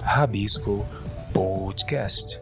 Rabisco Podcast,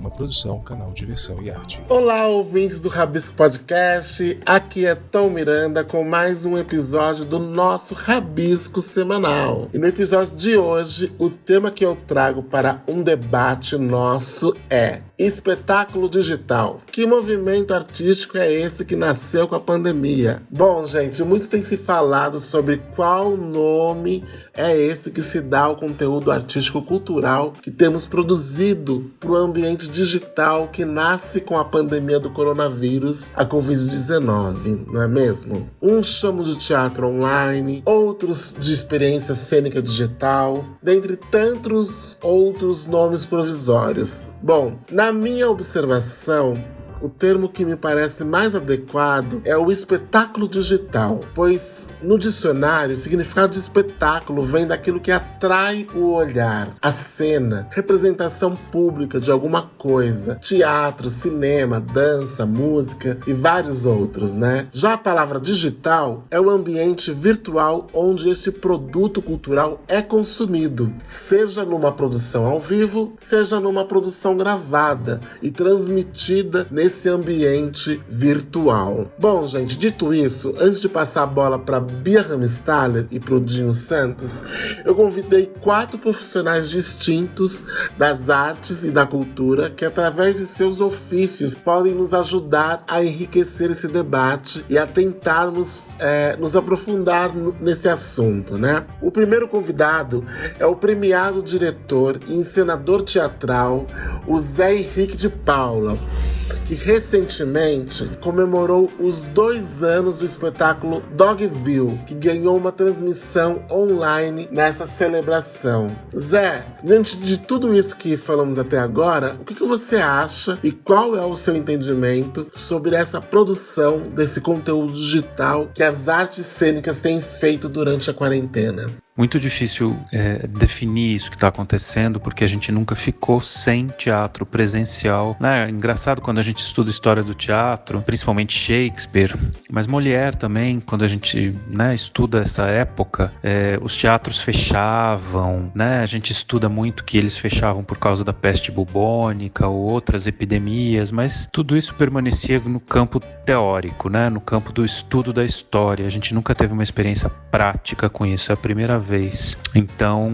uma produção, canal Diversão e Arte. Olá, ouvintes do Rabisco Podcast, aqui é Tom Miranda com mais um episódio do nosso Rabisco semanal. E no episódio de hoje, o tema que eu trago para um debate nosso é espetáculo digital. Que movimento artístico é esse que nasceu com a pandemia? Bom, gente, muitos têm se falado sobre qual nome é esse que se dá ao conteúdo artístico-cultural que temos produzido para o ambiente digital que nasce com a pandemia do coronavírus, a Covid-19, não é mesmo? Uns chamam de teatro online, outros de experiência cênica digital, dentre tantos outros nomes provisórios. Bom, na minha observação, o termo que me parece mais adequado é o espetáculo digital, pois no dicionário o significado de espetáculo vem daquilo que atrai o olhar, a cena, representação pública de alguma coisa, teatro, cinema, dança, música e vários outros, né? Já a palavra digital é o ambiente virtual onde esse produto cultural é consumido, seja numa produção ao vivo, seja numa produção gravada e transmitida nesse ambiente virtual. Bom, gente, dito isso, antes de passar a bola para Bia Ramstaller e para o Dinho Santos, eu convidei 4 profissionais distintos das artes e da cultura que, através de seus ofícios, podem nos ajudar a enriquecer esse debate e a tentar nos aprofundar nesse assunto, né? O primeiro convidado é o premiado diretor e encenador teatral, o Zé Henrique de Paula, que recentemente comemorou os 2 anos do espetáculo Dogville, que ganhou uma transmissão online nessa celebração. Zé, diante de tudo isso que falamos até agora, o que você acha e qual é o seu entendimento sobre essa produção desse conteúdo digital que as artes cênicas têm feito durante a quarentena? Muito difícil definir isso que está acontecendo, porque a gente nunca ficou sem teatro presencial, né? Engraçado quando a gente estuda história do teatro, principalmente Shakespeare, mas Molière também, quando a gente, né, estuda essa época, os teatros fechavam, né? A gente estuda muito que eles fechavam por causa da peste bubônica ou outras epidemias, mas tudo isso permanecia no campo teórico, né? No campo do estudo da história. A gente nunca teve uma experiência prática com isso, é a primeira vez. Então,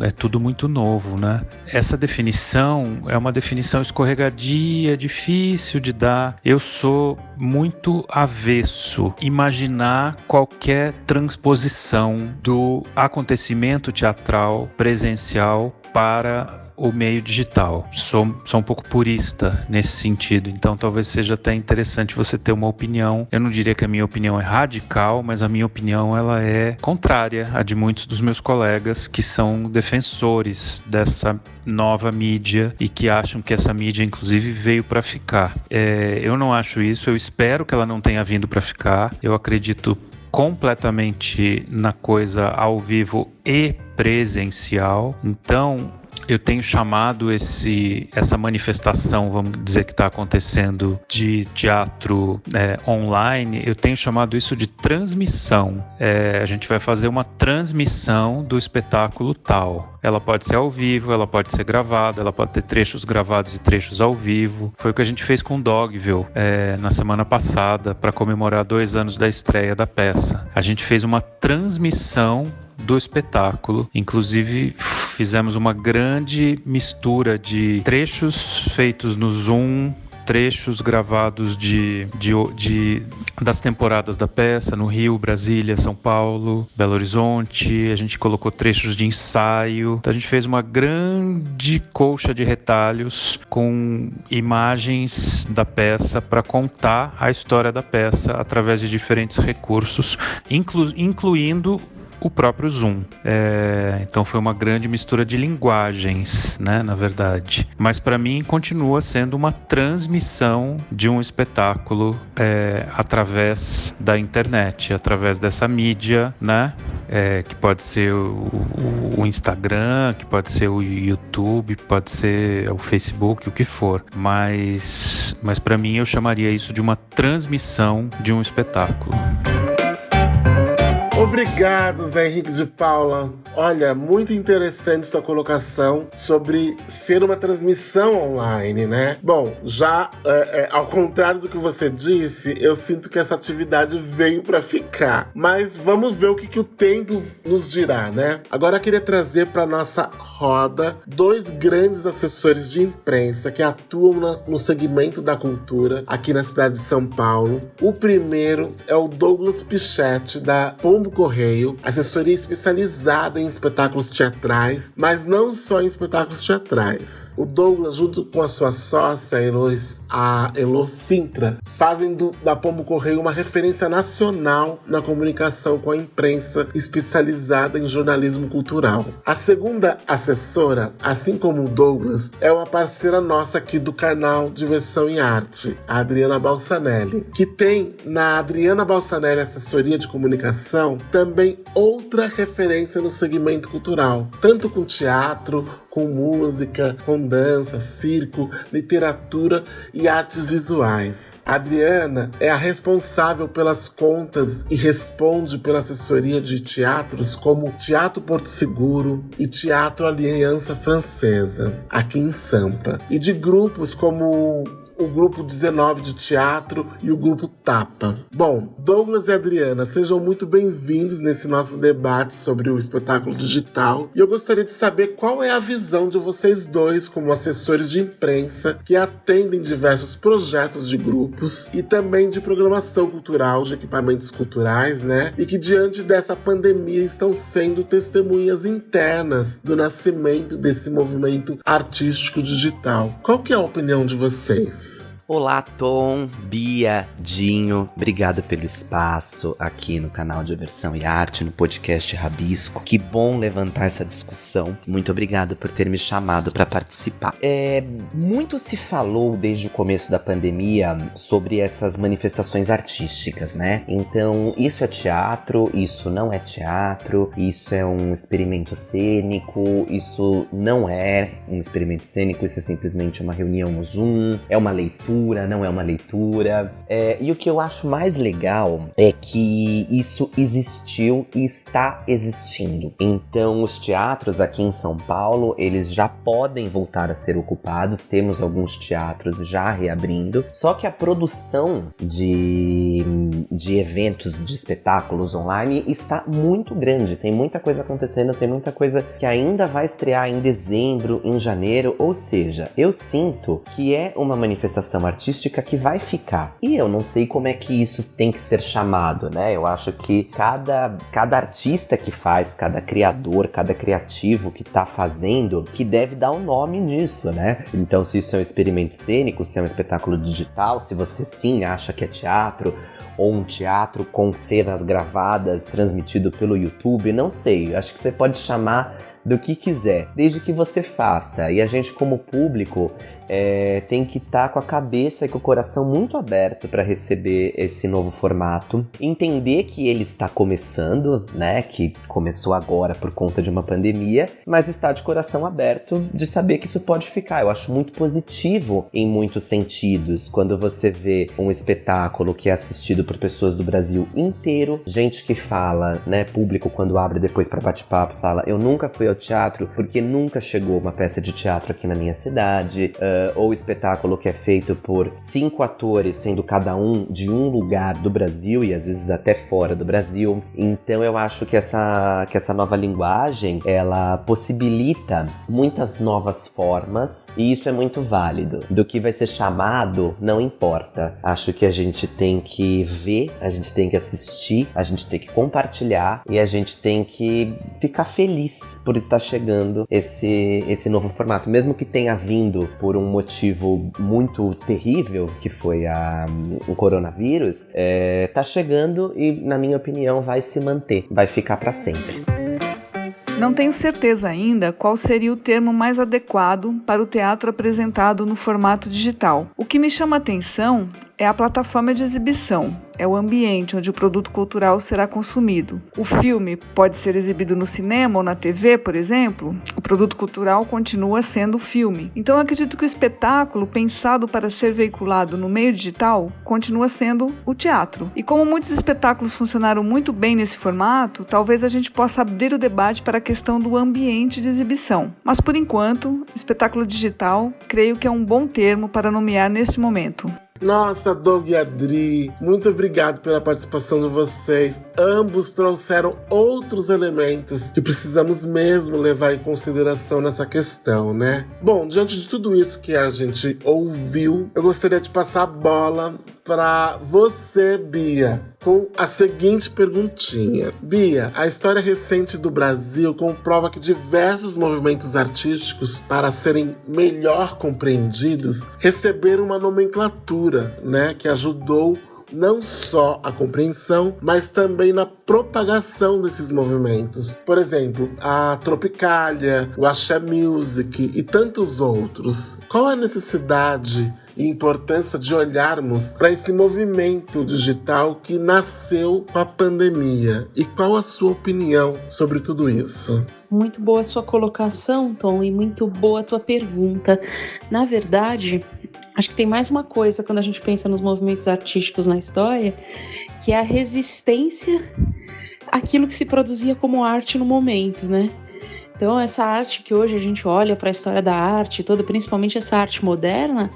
é tudo muito novo, né? Essa definição é uma definição escorregadia, difícil de dar. Eu sou muito avesso a imaginar qualquer transposição do acontecimento teatral presencial para o meio digital. Sou um pouco purista nesse sentido, então talvez seja até interessante você ter uma opinião. Eu não diria que a minha opinião é radical, mas a minha opinião ela é contrária à de muitos dos meus colegas que são defensores dessa nova mídia e que acham que essa mídia inclusive veio para ficar. Eu não acho isso, eu espero que ela não tenha vindo para ficar. Eu acredito completamente na coisa ao vivo e presencial. Então eu tenho chamado essa manifestação, vamos dizer, que está acontecendo de teatro online, eu tenho chamado isso de transmissão. A gente vai fazer uma transmissão do espetáculo tal. Ela pode ser ao vivo, ela pode ser gravada, ela pode ter trechos gravados e trechos ao vivo. Foi o que a gente fez com Dogville na semana passada, para comemorar 2 anos da estreia da peça. A gente fez uma transmissão do espetáculo, inclusive fizemos uma grande mistura de trechos feitos no Zoom, trechos gravados das temporadas da peça no Rio, Brasília, São Paulo, Belo Horizonte. A gente colocou trechos de ensaio. Então a gente fez uma grande colcha de retalhos com imagens da peça para contar a história da peça através de diferentes recursos, incluindo o próprio Zoom. Então foi uma grande mistura de linguagens, né, na verdade. Mas para mim continua sendo uma transmissão de um espetáculo através da internet, através dessa mídia, né? Que pode ser o Instagram, que pode ser o YouTube, pode ser o Facebook, o que for. Mas para mim eu chamaria isso de uma transmissão de um espetáculo. Obrigado, Zé Henrique de Paula. Olha, muito interessante sua colocação sobre ser uma transmissão online, né? Bom, já ao contrário do que você disse, eu sinto que essa atividade veio para ficar. Mas vamos ver o que o tempo nos dirá, né? Agora eu queria trazer para nossa roda 2 grandes assessores de imprensa que atuam no segmento da cultura aqui na cidade de São Paulo. O primeiro é o Douglas Pichetti, da Pombo Correio, assessoria especializada em espetáculos teatrais, mas não só em espetáculos teatrais. O Douglas, junto com a sua sócia, a Elo Sintra, fazem da Pombo Correio uma referência nacional na comunicação com a imprensa especializada em jornalismo cultural. A segunda assessora, assim como o Douglas, é uma parceira nossa aqui do canal Diversão e Arte, a Adriana Balsanelli, que tem na Adriana Balsanelli Assessoria de Comunicação também outra referência no segmento cultural, tanto com teatro, com música, com dança, circo, literatura e artes visuais. A Adriana é a responsável pelas contas e responde pela assessoria de teatros como Teatro Porto Seguro e Teatro Aliança Francesa, aqui em Sampa, e de grupos como o Grupo 19 de Teatro e o Grupo Tapa. Bom, Douglas e Adriana, sejam muito bem-vindos nesse nosso debate sobre o espetáculo digital. E eu gostaria de saber qual é a visão de vocês dois como assessores de imprensa que atendem diversos projetos de grupos e também de programação cultural, de equipamentos culturais, né? E que diante dessa pandemia estão sendo testemunhas internas do nascimento desse movimento artístico digital. Qual que é a opinião de vocês? Olá, Tom, Bia, Dinho, obrigado pelo espaço aqui no canal Diversão e Arte, no podcast Rabisco. Que bom levantar essa discussão. Muito obrigado por ter me chamado para participar. Muito se falou desde o começo da pandemia sobre essas manifestações artísticas, né? Então, isso é teatro, isso não é teatro, isso é um experimento cênico, isso não é um experimento cênico, isso é simplesmente uma reunião no Zoom, é uma leitura, não é uma leitura. E o que eu acho mais legal é que isso existiu e está existindo. Então, os teatros aqui em São Paulo, eles já podem voltar a ser ocupados. Temos alguns teatros já reabrindo. Só que a produção de eventos, de espetáculos online está muito grande. Tem muita coisa acontecendo, tem muita coisa que ainda vai estrear em dezembro, em janeiro. Ou seja, eu sinto que é uma manifestação artística que vai ficar. E eu não sei como é que isso tem que ser chamado, né? Eu acho que cada artista que faz, cada criador, cada criativo que tá fazendo, que deve dar um nome nisso, né? Então, se isso é um experimento cênico, se é um espetáculo digital, se você sim acha que é teatro, ou um teatro com cenas gravadas, transmitido pelo YouTube, não sei. Acho que você pode chamar do que quiser, desde que você faça. E a gente, como público, tem que estar com a cabeça e com o coração muito aberto para receber esse novo formato. Entender que ele está começando, né? Que começou agora por conta de uma pandemia, mas está de coração aberto de saber que isso pode ficar. Eu acho muito positivo em muitos sentidos, quando você vê um espetáculo que é assistido por pessoas do Brasil inteiro, gente que fala, né? Público, quando abre depois para bate-papo, fala: eu nunca fui ao teatro porque nunca chegou uma peça de teatro aqui na minha cidade. Ou espetáculo que é feito por 5 atores, sendo cada um de um lugar do Brasil e às vezes até fora do Brasil. Então eu acho que essa nova linguagem, ela possibilita muitas novas formas, e isso é muito válido. Do que vai ser chamado, não importa. Acho que a gente tem que ver, a gente tem que assistir, a gente tem que compartilhar e a gente tem que ficar feliz por estar chegando esse novo formato, mesmo que tenha vindo por um motivo muito terrível, que foi o coronavírus. Tá chegando e, na minha opinião, vai se manter, vai ficar para sempre. Não tenho certeza ainda qual seria o termo mais adequado para o teatro apresentado no formato digital. O que me chama a atenção é a plataforma de exibição, é o ambiente onde o produto cultural será consumido. O filme pode ser exibido no cinema ou na TV, por exemplo. O produto cultural continua sendo filme. Então, eu acredito que o espetáculo, pensado para ser veiculado no meio digital, continua sendo o teatro. E como muitos espetáculos funcionaram muito bem nesse formato, talvez a gente possa abrir o debate para a questão do ambiente de exibição. Mas, por enquanto, espetáculo digital, creio que é um bom termo para nomear neste momento. Nossa, Doug e Adri, muito obrigado pela participação de vocês. Ambos trouxeram outros elementos que precisamos mesmo levar em consideração nessa questão, né? Bom, diante de tudo isso que a gente ouviu, eu gostaria de passar a bola para você, Bia, com a seguinte perguntinha. Bia, a história recente do Brasil comprova que diversos movimentos artísticos, para serem melhor compreendidos, receberam uma nomenclatura, né, que ajudou não só a compreensão, mas também na propagação desses movimentos. Por exemplo, a Tropicália, o Axé Music e tantos outros. Qual a necessidade e importância de olharmos para esse movimento digital que nasceu com a pandemia? E qual a sua opinião sobre tudo isso? Muito boa a sua colocação, Tom, e muito boa a tua pergunta. Na verdade, acho que tem mais uma coisa quando a gente pensa nos movimentos artísticos na história, que é a resistência àquilo que se produzia como arte no momento, né? Então, essa arte que hoje a gente olha para a história da arte toda, principalmente essa arte moderna,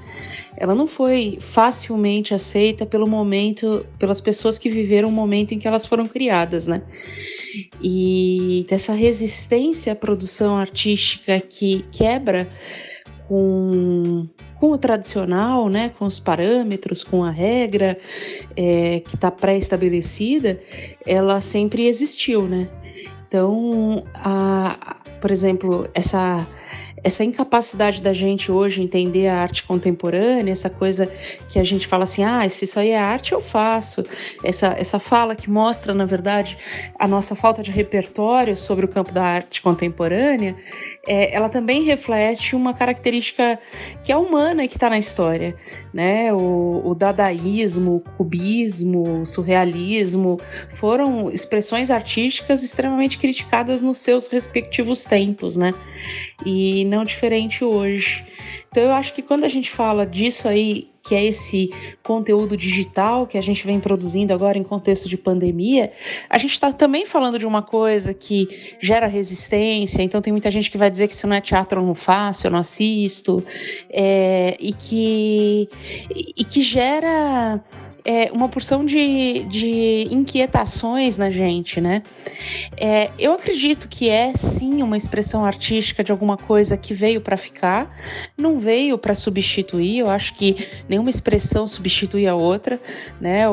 ela não foi facilmente aceita pelo momento, pelas pessoas que viveram o momento em que elas foram criadas, né? E dessa resistência à produção artística que quebra com o tradicional, né, com os parâmetros, com a regra que está pré-estabelecida, ela sempre existiu, né? Então, por exemplo, essa incapacidade da gente hoje entender a arte contemporânea, essa coisa que a gente fala assim, se isso aí é arte, eu faço. Essa fala que mostra, na verdade, a nossa falta de repertório sobre o campo da arte contemporânea, ela também reflete uma característica que é humana e que está na história, né? O dadaísmo, o cubismo, o surrealismo foram expressões artísticas extremamente criticadas nos seus respectivos tempos, né? E não diferente hoje. Então eu acho que quando a gente fala disso aí, que é esse conteúdo digital que a gente vem produzindo agora em contexto de pandemia, a gente está também falando de uma coisa que gera resistência. Então tem muita gente que vai dizer que se não é teatro eu não faço, eu não assisto, e que gera uma porção de inquietações na gente, né? Eu acredito que é sim uma expressão artística de alguma coisa que veio para ficar, não veio para substituir. Eu acho que nenhuma expressão substitui a outra, né?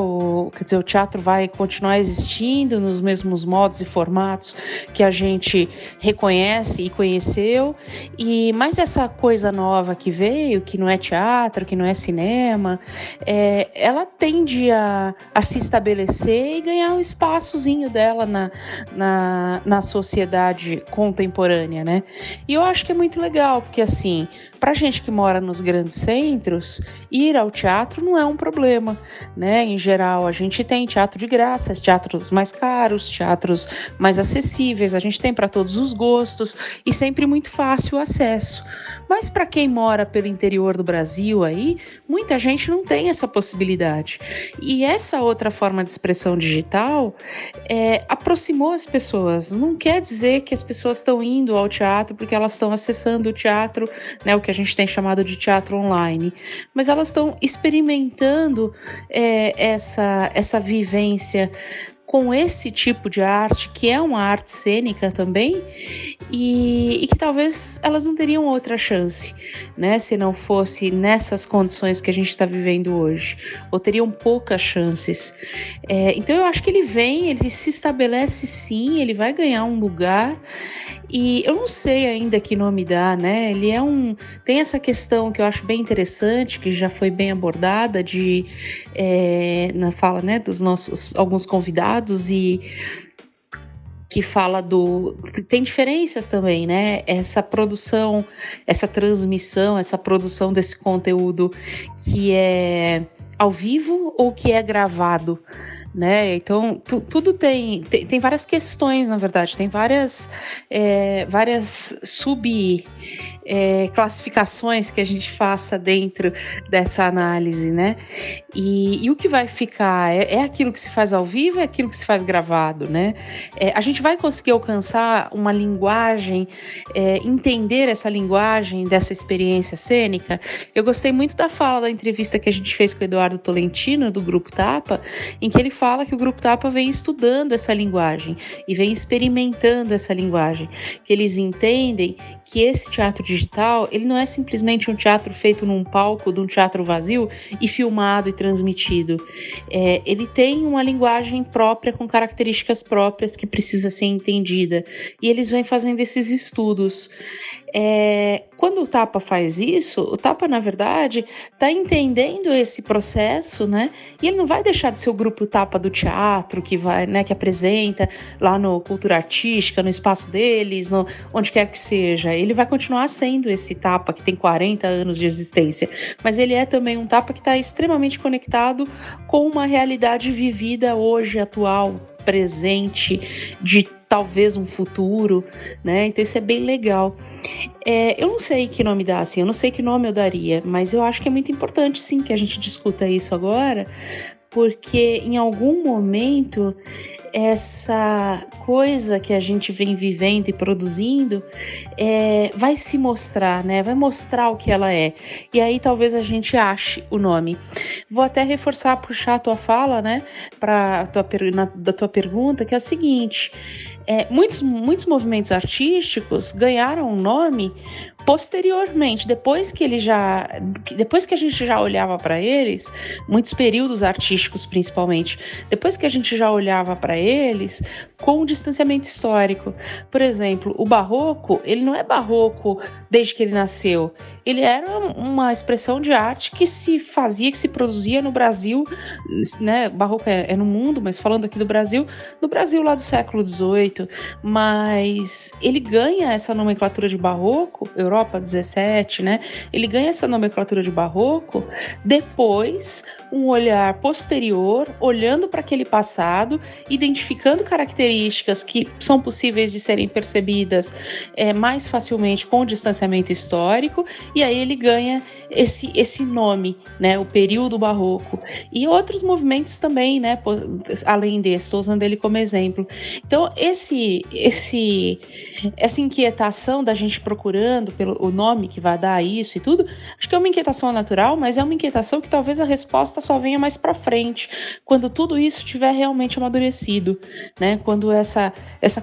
Quer dizer, o teatro vai continuar existindo nos mesmos modos e formatos que a gente reconhece e conheceu, mas essa coisa nova que veio, que não é teatro, que não é cinema, ela tende a se estabelecer e ganhar um espaçozinho dela na sociedade contemporânea, né? E eu acho que é muito legal, porque assim, pra gente que mora nos grandes centros, ir ao teatro não é um problema, né? Em geral, a gente tem teatro de graça, teatros mais caros, teatros mais acessíveis, a gente tem para todos os gostos e sempre muito fácil o acesso. Mas para quem mora pelo interior do Brasil aí, muita gente não tem essa possibilidade. E essa outra forma de expressão digital aproximou as pessoas. Não quer dizer que as pessoas estão indo ao teatro porque elas estão acessando o teatro, né, o que a gente tem chamado de teatro online, mas elas estão experimentando essa vivência com esse tipo de arte, que é uma arte cênica também, e que talvez elas não teriam outra chance, né, se não fosse nessas condições que a gente está vivendo hoje, ou teriam poucas chances. Então eu acho que ele se estabelece sim, ele vai ganhar um lugar, e eu não sei ainda que nome dá, né, ele tem essa questão que eu acho bem interessante, que já foi bem abordada na fala, né, dos nossos alguns convidados, e que fala tem diferenças também, né? Essa produção, essa transmissão, essa produção desse conteúdo que é ao vivo ou o que é gravado, né? Então, tudo tem várias questões, na verdade, tem várias classificações que a gente faça dentro dessa análise, né? E o que vai ficar é aquilo que se faz ao vivo, é aquilo que se faz gravado, né? A gente vai conseguir alcançar uma linguagem, entender essa linguagem dessa experiência cênica. Eu gostei muito da fala da entrevista que a gente fez com o Eduardo Tolentino, do Grupo Tapa, em que ele fala que o Grupo Tapa vem estudando essa linguagem e vem experimentando essa linguagem, que eles entendem que esse teatro digital, ele não é simplesmente um teatro feito num palco de um teatro vazio e filmado e transmitido. Ele tem uma linguagem própria, com características próprias que precisa ser entendida. E eles vêm fazendo esses estudos. Quando o Tapa faz isso, o Tapa, na verdade, está entendendo esse processo, né? E ele não vai deixar de ser o Grupo Tapa do teatro, que vai, né, que apresenta lá no Cultura Artística, no espaço deles, onde quer que seja. Ele vai continuar sendo esse Tapa que tem 40 anos de existência, mas ele é também um Tapa que está extremamente conectado com uma realidade vivida hoje, atual, presente, de talvez um futuro, né? Então isso é bem legal. Eu não sei que nome dar, assim, eu não sei que nome eu daria, mas eu acho que é muito importante, sim, que a gente discuta isso agora, porque em algum momento essa coisa que a gente vem vivendo e produzindo vai se mostrar, né? Vai mostrar o que ela é. E aí talvez a gente ache o nome. Vou até reforçar, puxar a tua fala, né? Da tua pergunta, que é o seguinte: muitos movimentos artísticos ganharam um nome posteriormente, depois que a gente já olhava para eles, muitos períodos artísticos principalmente, depois que a gente já olhava para eles com o distanciamento histórico. Por exemplo, o barroco, ele não é barroco desde que ele nasceu. Ele era uma expressão de arte que se fazia, que se produzia no Brasil, né? Barroco é no mundo, mas falando aqui do Brasil, no Brasil lá do século XVIII. Mas ele ganha essa nomenclatura de barroco, Europa 17, né? Ele ganha essa nomenclatura de barroco depois, um olhar posterior, olhando para aquele passado, identificando características que são possíveis de serem percebidas mais facilmente com o distanciamento histórico, e aí ele ganha esse nome, né? O período barroco. E outros movimentos também, né? Além desse, estou usando ele como exemplo. Então, essa inquietação da gente procurando pelo nome que vai dar a isso e tudo, acho que é uma inquietação natural, mas é uma inquietação que talvez a resposta só venha mais para frente, quando tudo isso tiver realmente amadurecido, né? Quando essa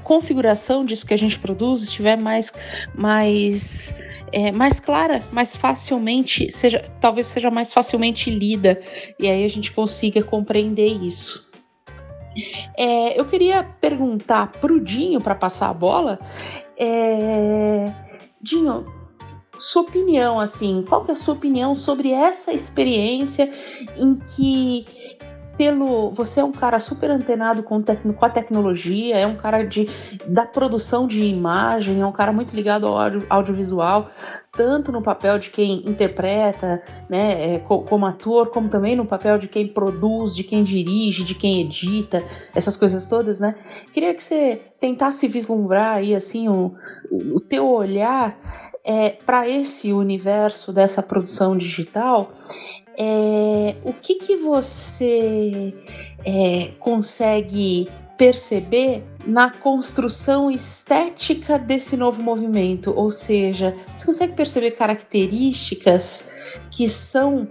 configuração disso que a gente produz estiver mais clara, mais facilmente, talvez seja mais facilmente lida, e aí a gente consiga compreender isso. Eu queria perguntar pro Dinho, para passar a bola, Dinho, sua opinião, assim, qual que é a sua opinião sobre essa experiência em que você é um cara super antenado com a tecnologia, é um cara da produção de imagem, é um cara muito ligado ao audiovisual, tanto no papel de quem interpreta, né, como ator, como também no papel de quem produz, de quem dirige, de quem edita, essas coisas todas, né? Queria que você tentasse vislumbrar aí, assim, o teu olhar para esse universo dessa produção digital. O que você consegue perceber na construção estética desse novo movimento? Ou seja, você consegue perceber características que são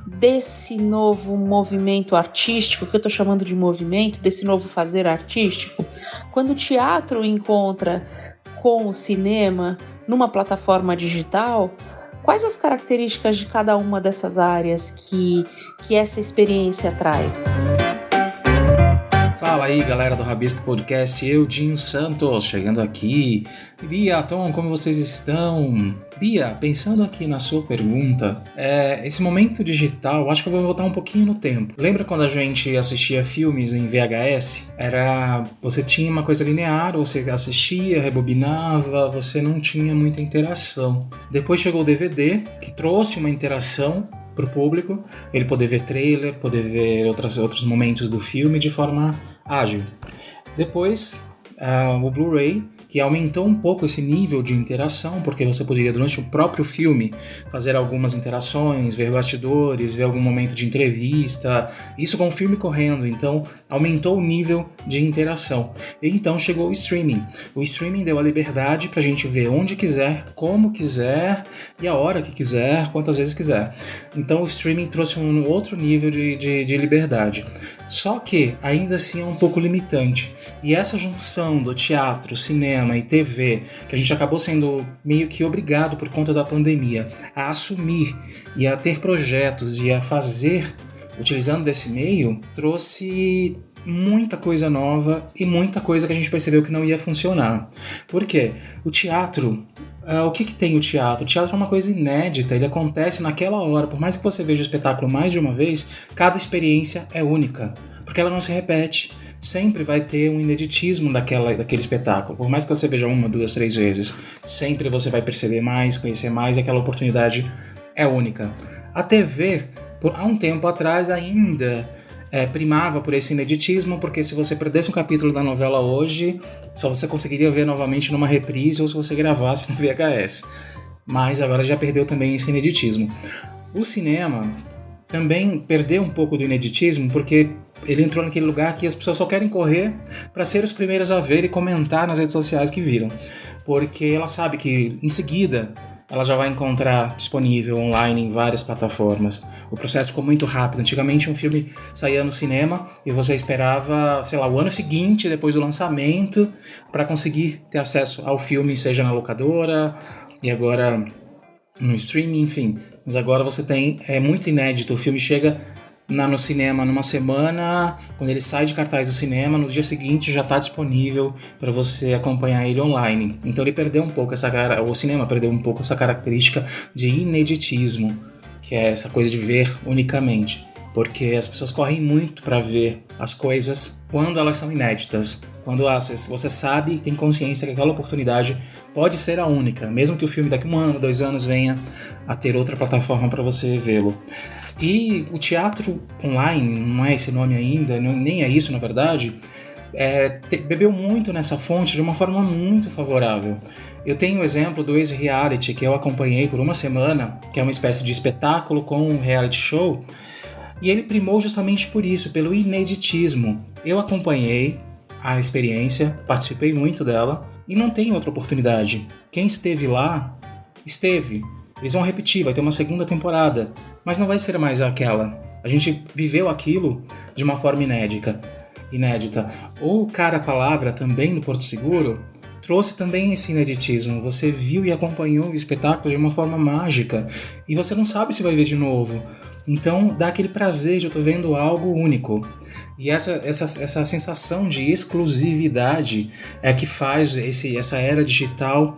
desse novo movimento artístico, que eu estou chamando de movimento, desse novo fazer artístico? Quando o teatro encontra com o cinema numa plataforma digital, quais as características de cada uma dessas áreas que essa experiência traz? Fala aí, galera do Rabisco Podcast, eu, Dinho Santos, chegando aqui. Bia, Tom, como vocês estão? Bia, pensando aqui na sua pergunta, esse momento digital, acho que eu vou voltar um pouquinho no tempo. Lembra quando a gente assistia filmes em VHS? Você tinha uma coisa linear, você assistia, rebobinava, você não tinha muita interação. Depois chegou o DVD, que trouxe uma interação, para o público, ele poder ver trailer, poder ver outros momentos do filme de forma ágil. Depois, o Blu-ray, que aumentou um pouco esse nível de interação, porque você poderia, durante o próprio filme, fazer algumas interações, ver bastidores, ver algum momento de entrevista, isso com o filme correndo, então aumentou o nível de interação. E então chegou o streaming. O streaming deu a liberdade pra gente ver onde quiser, como quiser, e a hora que quiser, quantas vezes quiser. Então o streaming trouxe um outro nível de liberdade. Só que ainda assim é um pouco limitante. E essa junção do teatro, cinema e TV, que a gente acabou sendo meio que obrigado por conta da pandemia a assumir e a ter projetos e a fazer utilizando desse meio, trouxe muita coisa nova e muita coisa que a gente percebeu que não ia funcionar. Por quê? O teatro... o que tem o teatro? O teatro é uma coisa inédita, ele acontece naquela hora. Por mais que você veja o espetáculo mais de uma vez, cada experiência é única, porque ela não se repete. Sempre vai ter um ineditismo daquele espetáculo. Por mais que você veja 1, 2, 3 vezes, sempre você vai perceber mais, conhecer mais, e aquela oportunidade é única. A TV, há um tempo atrás, ainda primava por esse ineditismo, porque se você perdesse um capítulo da novela hoje, só você conseguiria ver novamente numa reprise ou se você gravasse no VHS. Mas agora já perdeu também esse ineditismo. O cinema também perdeu um pouco do ineditismo, porque ele entrou naquele lugar que as pessoas só querem correr para ser os primeiros a ver e comentar nas redes sociais que viram. Porque ela sabe que em seguida ela já vai encontrar disponível online em várias plataformas. O processo ficou muito rápido. Antigamente um filme saía no cinema e você esperava, o ano seguinte, depois do lançamento, para conseguir ter acesso ao filme, seja na locadora e agora no streaming, enfim. Mas agora você tem, é muito inédito, o filme chega no cinema numa semana, quando ele sai de cartaz do cinema, no dia seguinte já está disponível para você acompanhar ele online. Então ele perdeu um pouco o cinema perdeu um pouco essa característica de ineditismo, que é essa coisa de ver unicamente, porque as pessoas correm muito para ver as coisas quando elas são inéditas, quando você sabe e tem consciência que aquela oportunidade pode ser a única, mesmo que o filme daqui 1 ano, 2 anos venha a ter outra plataforma para você vê-lo. E o teatro online, não é esse nome ainda, nem é isso na verdade, bebeu muito nessa fonte de uma forma muito favorável. Eu tenho o exemplo do ex-reality que eu acompanhei por 1 semana, que é uma espécie de espetáculo com um reality show, e ele primou justamente por isso, pelo ineditismo. Eu acompanhei a experiência, participei muito dela, e não tem outra oportunidade. Quem esteve lá, esteve. Eles vão repetir, vai ter uma 2ª temporada, mas não vai ser mais aquela. A gente viveu aquilo de uma forma inédita. O Cara Palavra, também no Porto Seguro, trouxe também esse ineditismo. Você viu e acompanhou o espetáculo de uma forma mágica, e você não sabe se vai ver de novo. Então dá aquele prazer de eu estar vendo algo único. E essa sensação de exclusividade é que faz essa era digital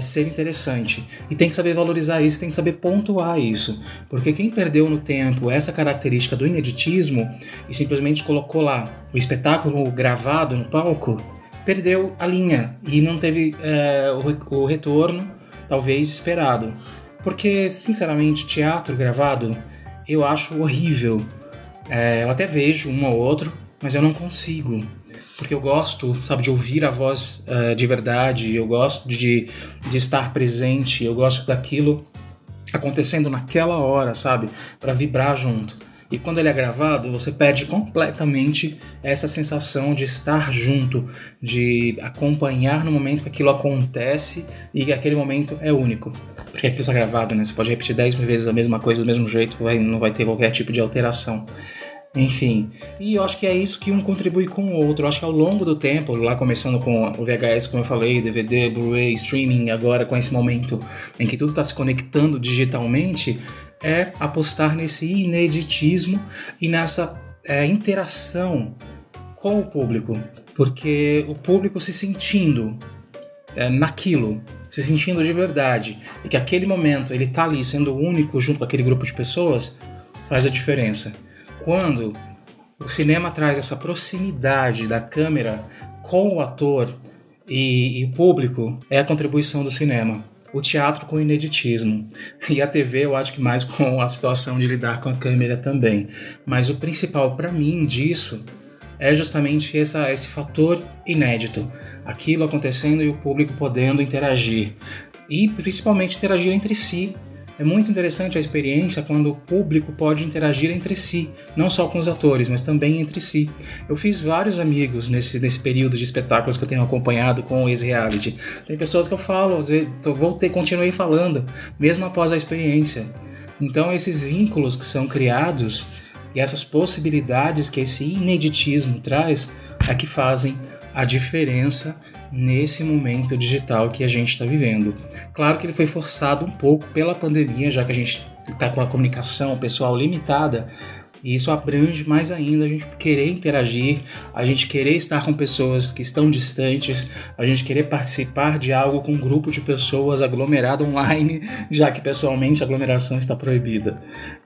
ser interessante. E tem que saber valorizar isso, tem que saber pontuar isso. Porque quem perdeu no tempo essa característica do ineditismo e simplesmente colocou lá o espetáculo gravado no palco, perdeu a linha e não teve o retorno, talvez, esperado. Porque, sinceramente, teatro gravado eu acho horrível. Eu até vejo um ou outro, mas eu não consigo. Porque eu gosto, de ouvir a voz de verdade, eu gosto de estar presente, eu gosto daquilo acontecendo naquela hora, para vibrar junto. E quando ele é gravado, você perde completamente essa sensação de estar junto, de acompanhar no momento que aquilo acontece e que aquele momento é único. Porque aquilo está gravado, né? Você pode repetir 10 vezes a mesma coisa do mesmo jeito, não vai ter qualquer tipo de alteração. Enfim, e eu acho que é isso que um contribui com o outro. Eu acho que ao longo do tempo, lá começando com o VHS, como eu falei, DVD, Blu-ray, streaming, agora com esse momento em que tudo está se conectando digitalmente, é apostar nesse ineditismo e nessa interação com o público, porque o público se sentindo naquilo, se sentindo de verdade, e que aquele momento ele está ali sendo único junto com aquele grupo de pessoas, faz a diferença. Quando o cinema traz essa proximidade da câmera com o ator e o público, é a contribuição do cinema. o teatro com o ineditismo. E a TV eu acho que mais com a situação de lidar com a câmera também. Mas o principal para mim disso é justamente esse fator inédito. Aquilo acontecendo e o público podendo interagir. E principalmente interagir entre si. É muito interessante a experiência quando o público pode interagir entre si, não só com os atores, mas também entre si. Eu fiz vários amigos nesse período de espetáculos que eu tenho acompanhado com o ex-reality. Tem pessoas que eu falo, continuei falando, mesmo após a experiência. Então esses vínculos que são criados e essas possibilidades que esse ineditismo traz é que fazem a diferença nesse momento digital que a gente está vivendo. Claro que ele foi forçado um pouco pela pandemia, já que a gente está com a comunicação pessoal limitada, e isso abrange mais ainda a gente querer interagir, a gente querer estar com pessoas que estão distantes, a gente querer participar de algo com um grupo de pessoas aglomerado online, já que pessoalmente a aglomeração está proibida.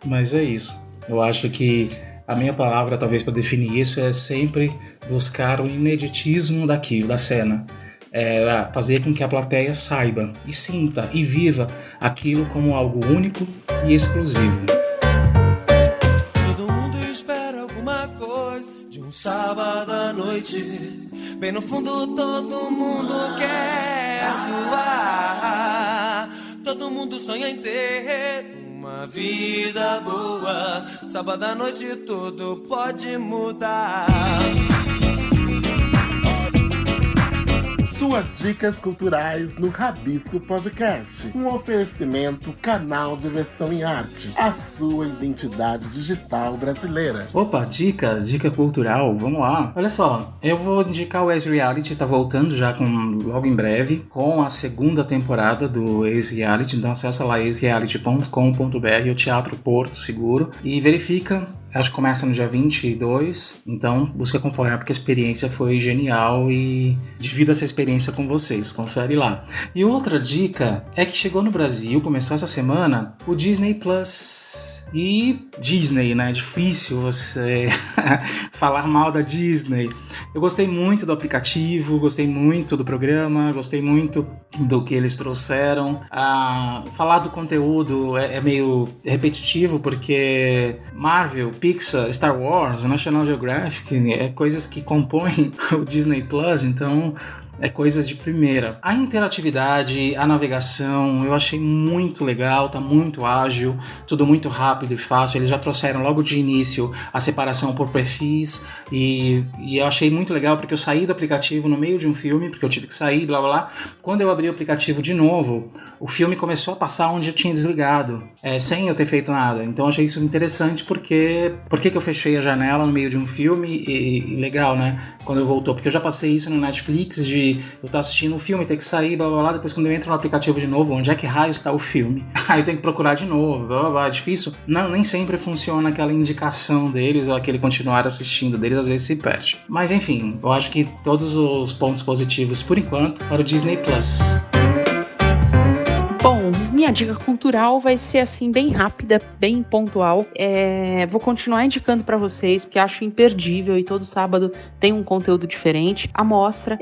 Mas é isso. Eu acho que a minha palavra, talvez, para definir isso é sempre buscar o ineditismo daquilo, da cena. Fazer com que a plateia saiba e sinta e viva aquilo como algo único e exclusivo. Todo mundo espera alguma coisa de um sábado à noite. Bem no fundo todo mundo quer zoar. Todo mundo sonha em ter uma vida boa. Sábado à noite tudo pode mudar. Suas dicas culturais no Rabisco Podcast. Um oferecimento Canal Diversão em Arte. A sua identidade digital brasileira. Opa, dica cultural, vamos lá. Olha só, eu vou indicar o ex-reality, tá voltando já logo em breve, com a segunda temporada do ex-reality. Então acessa lá ex-reality.com.br, o Teatro Porto Seguro, e verifica. Acho que começa no dia 22, então busca acompanhar porque a experiência foi genial e divido essa experiência com vocês, confere lá. E outra dica é que chegou no Brasil, começou essa semana, o Disney Plus. E Disney, né? É difícil você falar mal da Disney. Eu gostei muito do aplicativo, gostei muito do programa, gostei muito do que eles trouxeram. Falar do conteúdo é meio repetitivo, porque Marvel, Pixar, Star Wars, National Geographic, é coisas que compõem o Disney Plus, então é coisas de primeira. A interatividade, a navegação, eu achei muito legal, tá muito ágil, tudo muito rápido e fácil. Eles já trouxeram logo de início a separação por perfis e eu achei muito legal porque eu saí do aplicativo no meio de um filme, porque eu tive que sair, blá blá blá. Quando eu abri o aplicativo de novo, o filme começou a passar onde eu tinha desligado, sem eu ter feito nada. Então eu achei isso interessante porque eu fechei a janela no meio de um filme e legal, né? Quando eu voltou, porque eu já passei isso no Netflix de eu estar assistindo um filme, ter que sair, blá blá blá, depois quando eu entro no aplicativo de novo, onde é que raio está o filme? Aí eu tenho que procurar de novo, blá blá blá, é difícil. Não, nem sempre funciona aquela indicação deles ou aquele continuar assistindo deles, às vezes se perde. Mas enfim, eu acho que todos os pontos positivos, por enquanto, para o Disney Plus. Bom, minha dica cultural vai ser assim bem rápida, bem pontual. Vou continuar indicando para vocês porque acho imperdível e todo sábado tem um conteúdo diferente. A mostra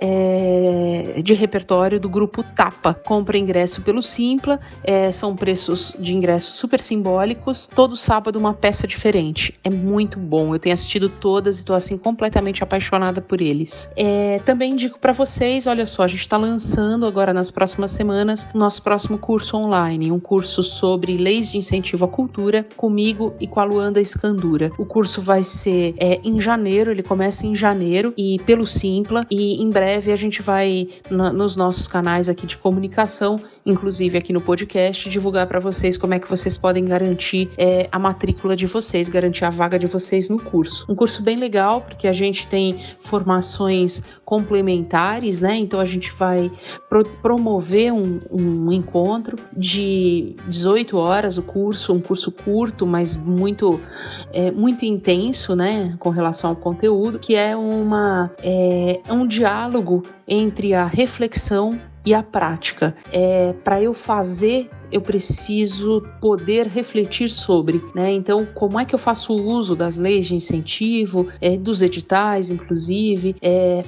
de repertório do grupo Tapa. Compra ingresso pelo Simpla, são preços de ingressos super simbólicos. Todo sábado uma peça diferente. É muito bom. Eu tenho assistido todas e tô assim completamente apaixonada por eles. Também indico para vocês, olha só, a gente tá lançando agora nas próximas semanas o nosso próximo curso online, um curso sobre leis de incentivo à cultura, comigo e com a Luanda Escandura. O curso vai ser em janeiro, ele começa em janeiro e pelo Simpla, e em breve a gente vai nos nossos canais aqui de comunicação, inclusive aqui no podcast, divulgar para vocês como é que vocês podem garantir a matrícula de vocês, garantir a vaga de vocês no curso. Um curso bem legal, porque a gente tem formações complementares, né? Então a gente vai promover um encontro de 18 horas, um curso curto, mas muito intenso, né, com relação ao conteúdo, que é um diálogo entre a reflexão e a prática. Para eu fazer eu preciso poder refletir sobre, né? Então, como é que eu faço uso das leis de incentivo, dos editais, inclusive,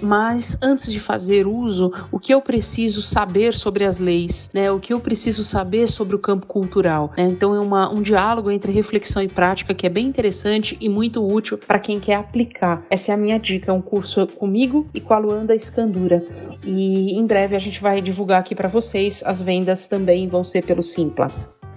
mas antes de fazer uso, o que eu preciso saber sobre as leis, né? O que eu preciso saber sobre o campo cultural, né? Então, é um diálogo entre reflexão e prática que é bem interessante e muito útil para quem quer aplicar. Essa é a minha dica, é um curso comigo e com a Luanda Escandura. E em breve a gente vai divulgar aqui para vocês, as vendas também vão ser pelo Simpla.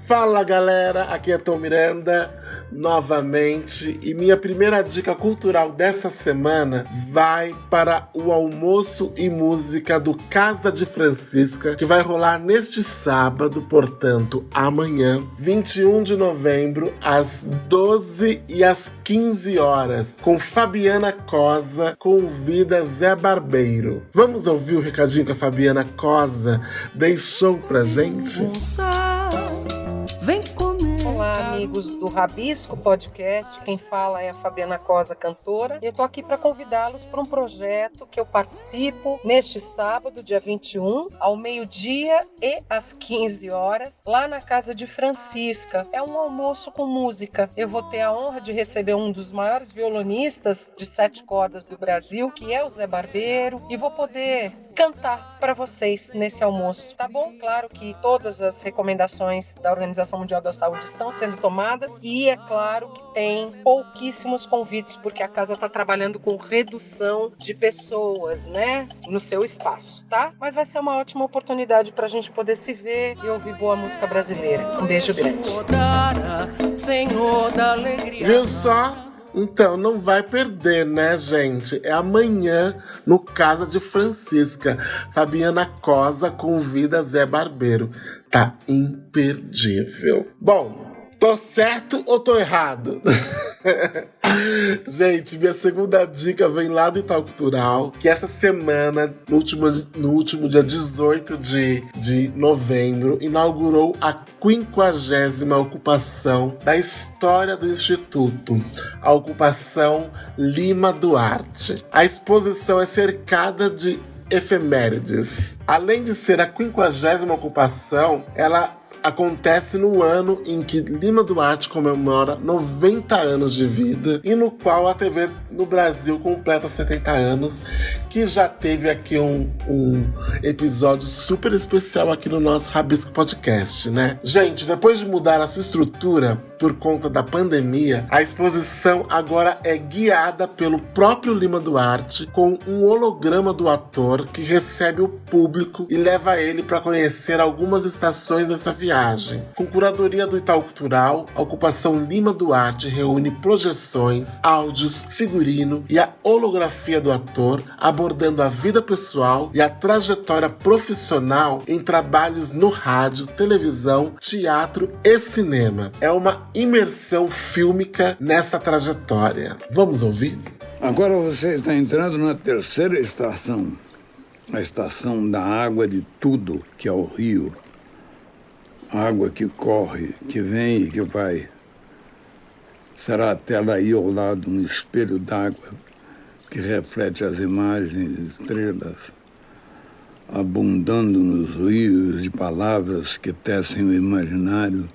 Fala galera, aqui é Tom Miranda novamente e minha primeira dica cultural dessa semana vai para o almoço e música do Casa de Francisca, que vai rolar neste sábado, portanto amanhã, 21 de novembro, às 12 e às 15 horas, com Fabiana Cosa, convida Zé Barbeiro. Vamos ouvir o recadinho que a Fabiana Cosa deixou pra gente? Vem comer. Olá, amigos do Rabisco Podcast. Quem fala é a Fabiana Cosa, cantora. E eu tô aqui para convidá-los para um projeto que eu participo neste sábado, dia 21, ao meio-dia e às 15 horas, lá na Casa de Francisca. É um almoço com música. Eu vou ter a honra de receber um dos maiores violonistas de 7 cordas do Brasil, que é o Zé Barbeiro, e vou poder cantar para vocês nesse almoço, tá bom? Claro que todas as recomendações da Organização Mundial da Saúde estão sendo tomadas e é claro que tem pouquíssimos convites porque a casa está trabalhando com redução de pessoas, né, no seu espaço, tá? Mas vai ser uma ótima oportunidade para a gente poder se ver e ouvir boa música brasileira. Um beijo grande. Senhor da alegria. Viu só? Então, não vai perder, né, gente? É amanhã no Casa de Francisca. Fabiana Cosa convida Zé Barbeiro. Tá imperdível. Bom, tô certo ou tô errado? Gente, minha segunda dica vem lá do Itaú Cultural, que essa semana, no último dia 18 de novembro, inaugurou a 50ª ocupação da história do Instituto, a ocupação Lima Duarte. A exposição é cercada de efemérides. Além de ser a 50ª ocupação, ela acontece no ano em que Lima Duarte comemora 90 anos de vida e no qual a TV no Brasil completa 70 anos, que já teve aqui um episódio super especial aqui no nosso Rabisco Podcast, né? Gente, depois de mudar a sua estrutura por conta da pandemia, a exposição agora é guiada pelo próprio Lima Duarte com um holograma do ator que recebe o público e leva ele para conhecer algumas estações dessa viagem. Com curadoria do Itaú Cultural, a ocupação Lima Duarte reúne projeções, áudios, figurino e a holografia do ator, abordando a vida pessoal e a trajetória profissional em trabalhos no rádio, televisão, teatro e cinema. É uma imersão fílmica nessa trajetória. Vamos ouvir? Agora você está entrando na terceira estação, a estação da água de tudo, que é o rio. A água que corre, que vem e que vai. Será até lá aí ao lado um espelho d'água que reflete as imagens, estrelas, abundando nos rios de palavras que tecem o imaginário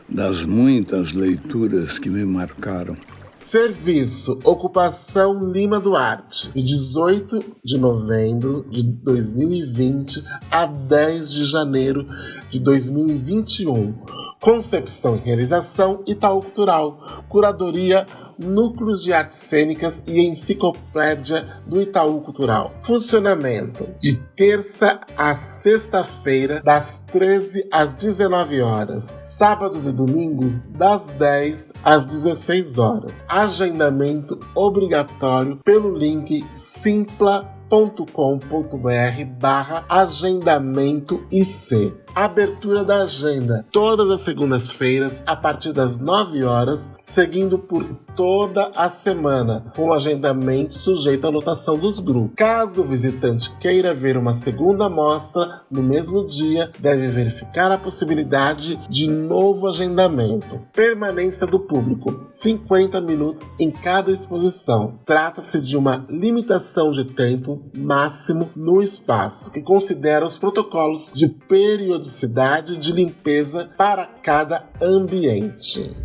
das muitas leituras que me marcaram. Serviço Ocupação Lima Duarte, de 18 de novembro de 2020 a 10 de janeiro de 2021. Concepção e realização Itaú Cultural. Curadoria Núcleos de Artes Cênicas e Enciclopédia do Itaú Cultural. Funcionamento de terça a sexta-feira, das 13 às 19 horas. Sábados e domingos, das 10 às 16 horas. Agendamento obrigatório pelo link simpla.com.br/agendamento IC. Abertura da agenda todas as segundas-feiras a partir das 9 horas, seguindo por toda a semana, com agendamento sujeito à lotação dos grupos. Caso o visitante queira ver uma segunda mostra no mesmo dia, deve verificar a possibilidade de novo agendamento. Permanência do público: 50 minutos em cada exposição. Trata-se de uma limitação de tempo máximo no espaço, que considera os protocolos de periodicidade ludicidade e de limpeza para cada ambiente.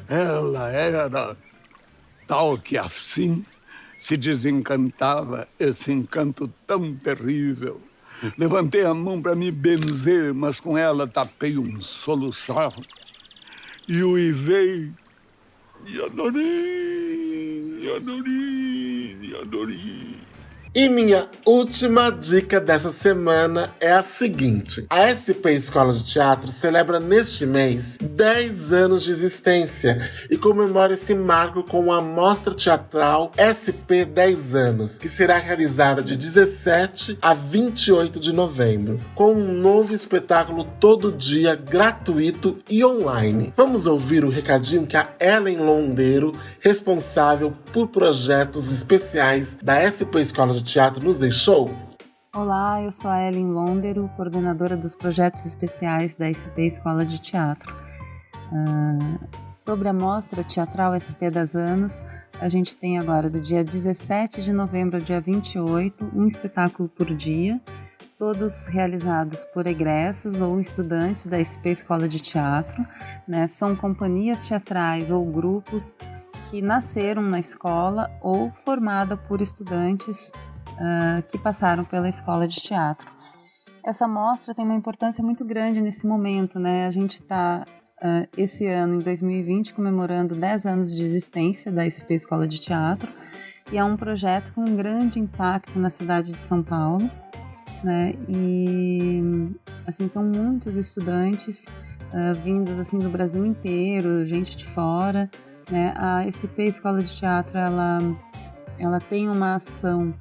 Ela era tal que assim se desencantava esse encanto tão terrível. Levantei a mão para me benzer, mas com ela tapei um soluçar e uivei. E adorei. E minha última dica dessa semana é a seguinte. A SP Escola de Teatro celebra neste mês 10 anos de existência e comemora esse marco com a mostra teatral SP 10 anos, que será realizada de 17 a 28 de novembro, com um novo espetáculo todo dia, gratuito e online. Vamos ouvir o recadinho que a Ellen Londeiro, responsável por projetos especiais da SP Escola de Teatro, nos deixou? Olá, eu sou a Ellen Londeiro, coordenadora dos projetos especiais da SP Escola de Teatro. Sobre a mostra teatral SP 10 anos, a gente tem agora do dia 17 de novembro ao dia 28, um espetáculo por dia, todos realizados por egressos ou estudantes da SP Escola de Teatro, né? São companhias teatrais ou grupos que nasceram na escola ou formada por estudantes que passaram pela escola de teatro. Essa mostra tem uma importância muito grande nesse momento, né? A gente está, esse ano, em 2020, comemorando 10 anos de existência da SP Escola de Teatro, e é um projeto com um grande impacto na cidade de São Paulo, né? E assim, são muitos estudantes vindos assim, do Brasil inteiro, gente de fora, né? A SP Escola de Teatro, ela tem uma ação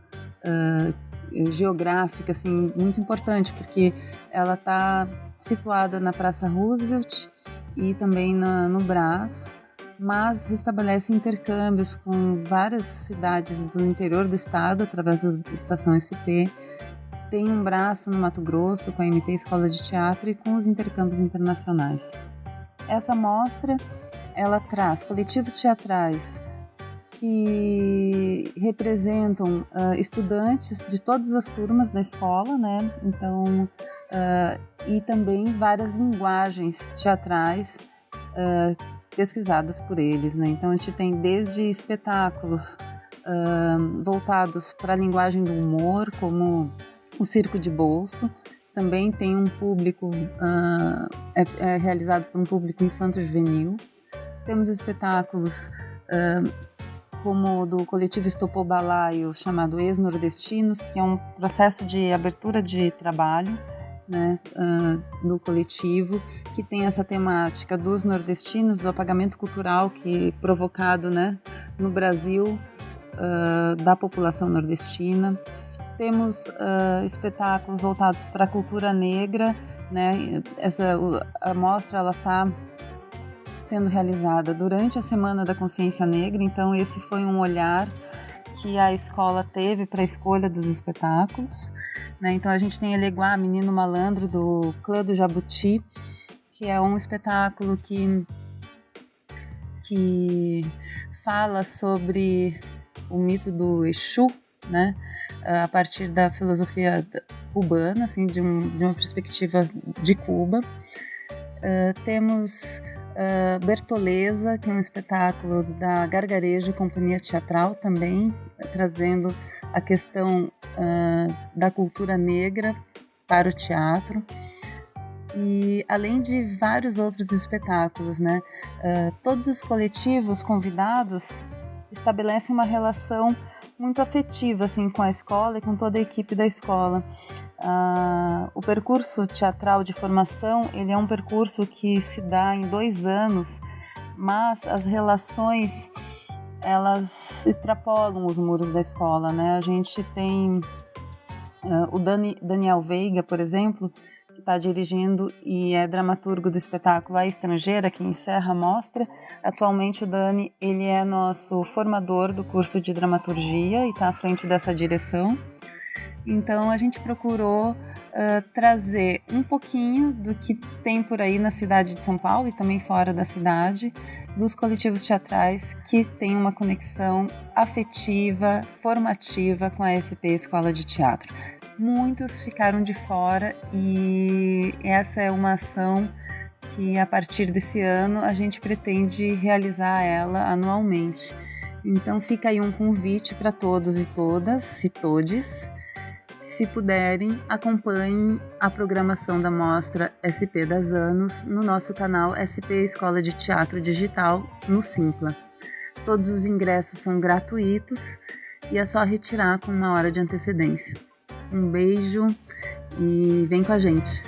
geográfica assim, muito importante, porque ela está situada na Praça Roosevelt e também no Brás, mas restabelece intercâmbios com várias cidades do interior do estado através da Estação SP. Tem um braço no Mato Grosso com a MT Escola de Teatro e com os intercâmbios internacionais. Essa mostra, ela traz coletivos teatrais que representam estudantes de todas as turmas da escola, né? Então, e também várias linguagens teatrais pesquisadas por eles, né? Então, a gente tem desde espetáculos voltados para a linguagem do humor, como o Circo de Bolso. Também tem um público, é realizado por um público infanto-juvenil. Temos espetáculos como o do coletivo Estopou Balaio, chamado Ex-Nordestinos, que é um processo de abertura de trabalho, né, do coletivo, que tem essa temática dos nordestinos, do apagamento cultural que provocado, né, no Brasil, da população nordestina. Temos espetáculos voltados para a cultura negra, né? A mostra ela está sendo realizada durante a Semana da Consciência Negra, então esse foi um olhar que a escola teve para a escolha dos espetáculos, né? Então a gente tem Eleguá, Menino Malandro, do Clã do Jabuti, que é um espetáculo que fala sobre o mito do Exu, né? A partir da filosofia cubana, assim, de uma perspectiva de Cuba. Temos Bertoleza, que é um espetáculo da Gargarejo Companhia Teatral, também trazendo a questão da cultura negra para o teatro. E além de vários outros espetáculos, né? Todos os coletivos convidados estabelecem uma relação muito afetiva assim, com a escola e com toda a equipe da escola. O percurso teatral de formação, ele é um percurso que se dá em 2 anos, mas as relações, elas extrapolam os muros da escola, né? A gente tem o Daniel Veiga, por exemplo, que está dirigindo e é dramaturgo do espetáculo A Estrangeira, que encerra a mostra. Atualmente o Dani, ele é nosso formador do curso de dramaturgia e está à frente dessa direção. Então a gente procurou trazer um pouquinho do que tem por aí na cidade de São Paulo e também fora da cidade, dos coletivos teatrais que têm uma conexão afetiva, formativa com a SP Escola de Teatro. muitos ficaram de fora e essa é uma ação que a partir desse ano a gente pretende realizar ela anualmente. Então fica aí um convite para todos e todas, e todes. Se puderem, acompanhem a programação da Mostra SP das Anos no nosso canal SP Escola de Teatro Digital no Simpla. Todos os ingressos são gratuitos e é só retirar com 1 hora de antecedência. Um beijo e vem com a gente!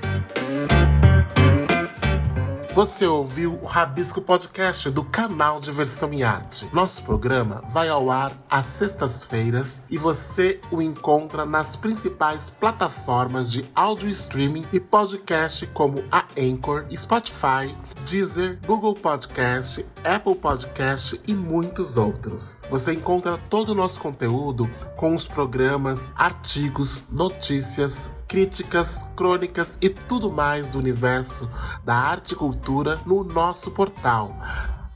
Você ouviu o Rabisco Podcast do canal Diversão e Arte. Nosso programa vai ao ar às sextas-feiras e você o encontra nas principais plataformas de áudio streaming e podcast como a Anchor, Spotify, Deezer, Google Podcast, Apple Podcast e muitos outros. Você encontra todo o nosso conteúdo com os programas, artigos, notícias, críticas, crônicas e tudo mais do universo da arte e cultura no nosso portal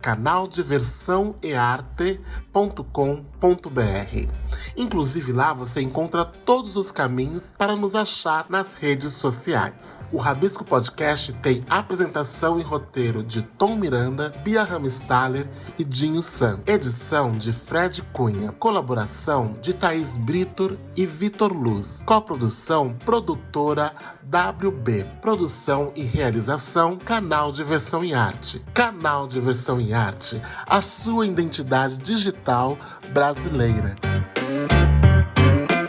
canaldiversãoearte.com.br. Inclusive lá você encontra todos os caminhos para nos achar nas redes sociais. O Rabisco Podcast tem apresentação e roteiro de Tom Miranda, Bia Ramstaller e Dinho Santos. Edição de Fred Cunha. Colaboração de Thaís Britor e Vitor Luz. Coprodução Produtora WB. Produção e realização Canal Diversão e Arte. Canal Diversão e Arte, a sua identidade digital brasileira.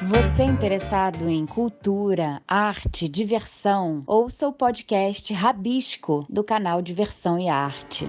Você interessado em cultura, arte, diversão? Ouça o podcast Rabisco do canal Diversão e Arte.